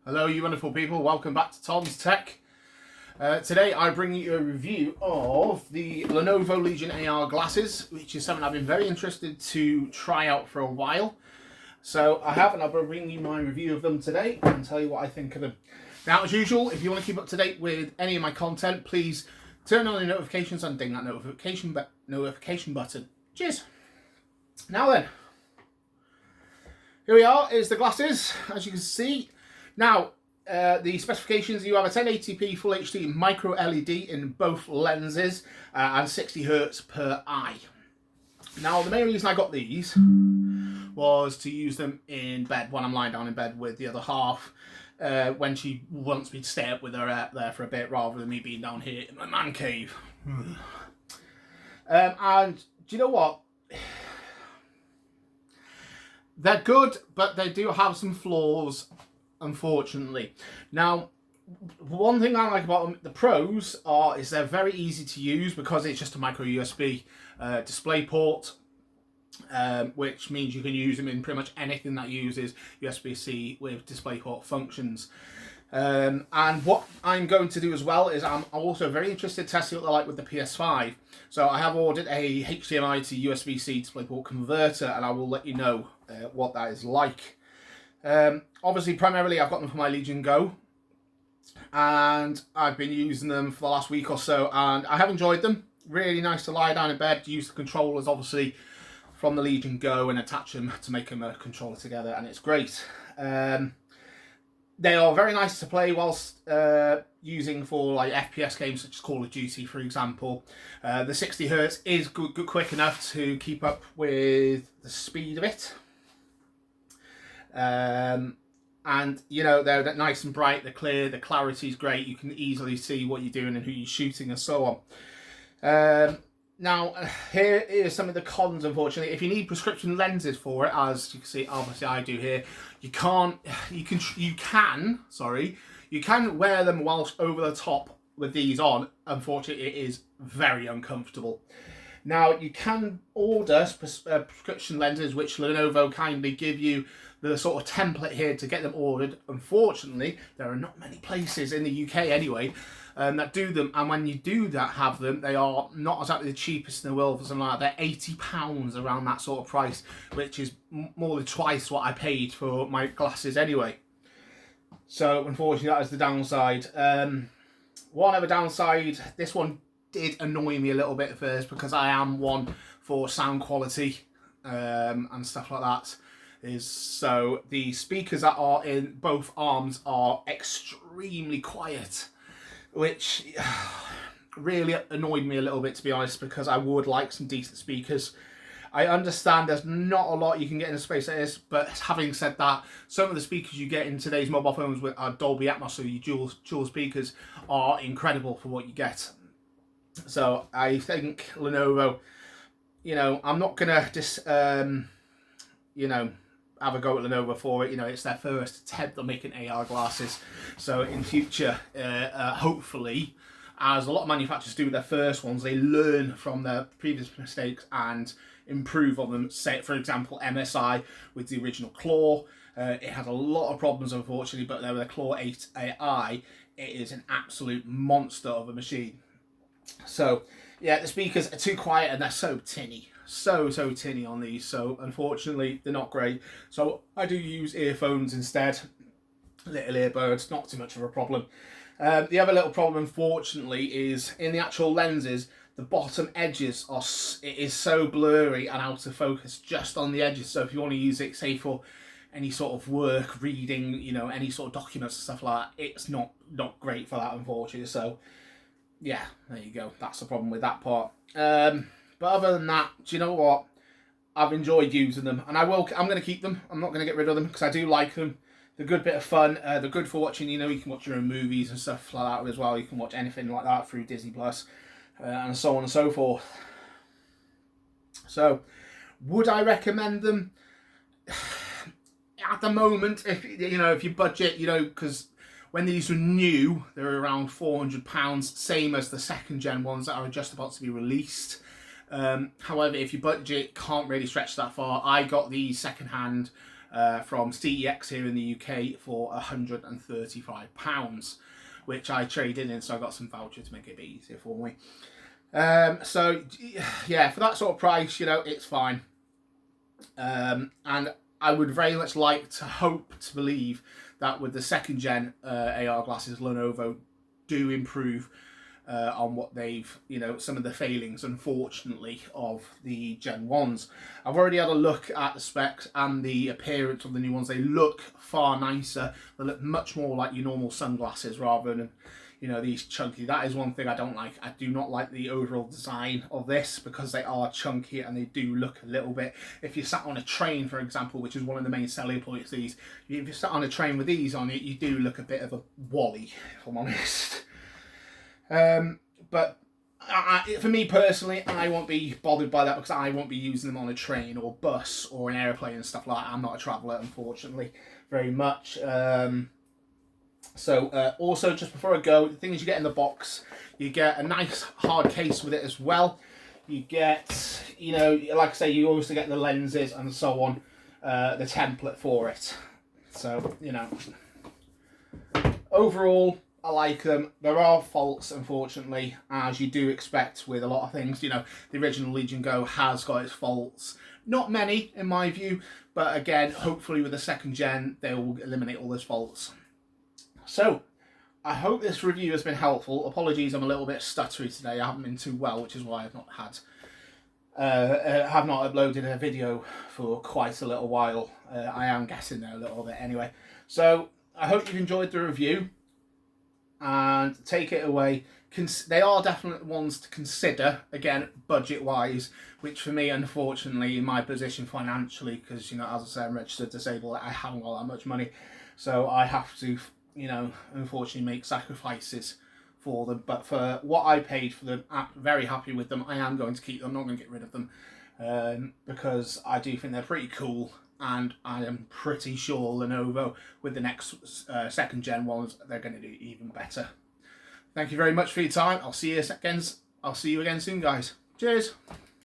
Hello you wonderful people, welcome back to Tom's Tech. Today I bring you a review of the Lenovo Legion AR glasses, which is something I've been very interested to try out for a while. So I have, and I'll bring you my review of them today and tell you what I think of them. Now, as usual, if you want to keep up to date with any of my content, please turn on the notifications and ding that notification button. Cheers! Now then, here we are, is the glasses, as you can see. Now, the specifications, you have a 1080p Full HD micro LED in both lenses and 60 Hz per eye. Now, the main reason I got these was to use them in bed when I'm lying down in bed with the other half when she wants me to stay up with her there for a bit rather than me being down here in my man cave. And do you know what? They're good, but they do have some flaws, unfortunately. Now, one thing I like about them, the pros are, is they're very easy to use because it's just a micro USB display port, which means you can use them in pretty much anything that uses USB-C with DisplayPort functions. And what I'm going to do as well is I'm also very interested to test what they're like with the PS5. So I have ordered a HDMI to USB-C DisplayPort converter, and I will let you know what that is like. Obviously, primarily I've got them for my Legion Go, and I've been using them for the last week or so, and I have enjoyed them. Really nice to lie down in bed, use the controllers obviously from the Legion Go and attach them to make them a controller together, and it's great. They are very nice to play whilst using for like FPS games such as Call of Duty, for example. The 60 Hz is good, quick enough to keep up with the speed of it. And you know, they're nice and bright, they're clear, the clarity is great, you can easily see what you're doing and who you're shooting and so on. Now, here is some of the cons, unfortunately. If you need prescription lenses for it, as you can see, obviously I do here, you can wear them whilst over the top with these on. Unfortunately, it is very uncomfortable. Now, you can order prescription lenses, which Lenovo kindly give you the sort of template here to get them ordered. Unfortunately, there are not many places in the UK anyway that do them, and when you do have them, they are not exactly the cheapest in the world for something like that. They're £80 around that sort of price, which is more than twice what I paid for my glasses anyway. So unfortunately, that is the downside. One other downside, this one did annoy me a little bit at first because I am one for sound quality and stuff like that. So the speakers that are in both arms are extremely quiet, which really annoyed me a little bit, to be honest, because I would like some decent speakers. I understand there's not a lot you can get in a space like this, but having said that, some of the speakers you get in today's mobile phones with are Dolby Atmos, so your dual speakers are incredible for what you get. So I think Lenovo, you know, I'm not gonna just you know, have a go at Lenovo for it. You know, it's their first attempt at making AR glasses. So in future, hopefully, as a lot of manufacturers do with their first ones, they learn from their previous mistakes and improve on them. Say, for example, MSI with the original Claw. It had a lot of problems, unfortunately, but with the Claw 8 AI, it is an absolute monster of a machine. So, yeah, the speakers are too quiet and they're so tinny. So tinny on these, so unfortunately they're not great. So I do use earphones instead, little earbuds, not too much of a problem. The other little problem, unfortunately, is in the actual lenses, the bottom edges it is so blurry and out of focus just on the edges. So if you want to use it, say for any sort of work, reading, you know, any sort of documents and stuff like that, it's not great for that, unfortunately. So yeah, there you go. That's the problem with that part. But other than that, do you know what? I've enjoyed using them, and I'm going to keep them. I'm not going to get rid of them because I do like them. They're a good bit of fun. They're good for watching. You know, you can watch your own movies and stuff like that as well. You can watch anything like that through Disney Plus, and so on and so forth. So, would I recommend them? At the moment, if you budget, you know, because when these were new, they were around £400, same as the second gen ones that are just about to be released. However, if your budget can't really stretch that far, I got these second hand from CEX here in the UK for £135, which I traded in, so I got some voucher to make it a bit easier for me. So yeah, for that sort of price, you know, it's fine. And I would very much like to hope to believe that with the second gen AR glasses, Lenovo do improve on what they've, you know, some of the failings, unfortunately, of the Gen 1s. I've already had a look at the specs and the appearance of the new ones. They look far nicer. They look much more like your normal sunglasses rather than, you know, these chunky. That is one thing I don't like. I do not like the overall design of this because they are chunky and they do look a little bit. If you're sat on a train, for example, which is one of the main selling points of these, if you're sat on a train with these on it, you do look a bit of a wally, if I'm honest. But for me personally, I won't be bothered by that because I won't be using them on a train or bus or an airplane and stuff like that. I'm not a traveller, unfortunately, very much. Also, just before I go, the things you get in the box, you get a nice hard case with it as well. You get, you know, like I say, you obviously get the lenses and so on, the template for it. So, you know, overall, I like them. There are faults, unfortunately, as you do expect with a lot of things. You know, the original Legion Go has got its faults. Not many, in my view, but again, hopefully with the second gen, they will eliminate all those faults. So, I hope this review has been helpful. Apologies, I'm a little bit stuttery today. I haven't been too well, which is why I've not uploaded a video for quite a little while. I am getting there a little bit anyway. So, I hope you've enjoyed the review. And take it away. They are definitely ones to consider, again, budget-wise, which for me, unfortunately, in my position financially, because, you know, as I say, I'm registered disabled, I haven't got that much money. So I have to, you know, unfortunately make sacrifices for them. But for what I paid for them, I'm very happy with them. I am going to keep them, I'm not going to get rid of them, because I do think they're pretty cool. And I am pretty sure Lenovo, with the next second gen ones, they're going to do even better. Thank you very much for your time. I'll see you again soon, guys. Cheers.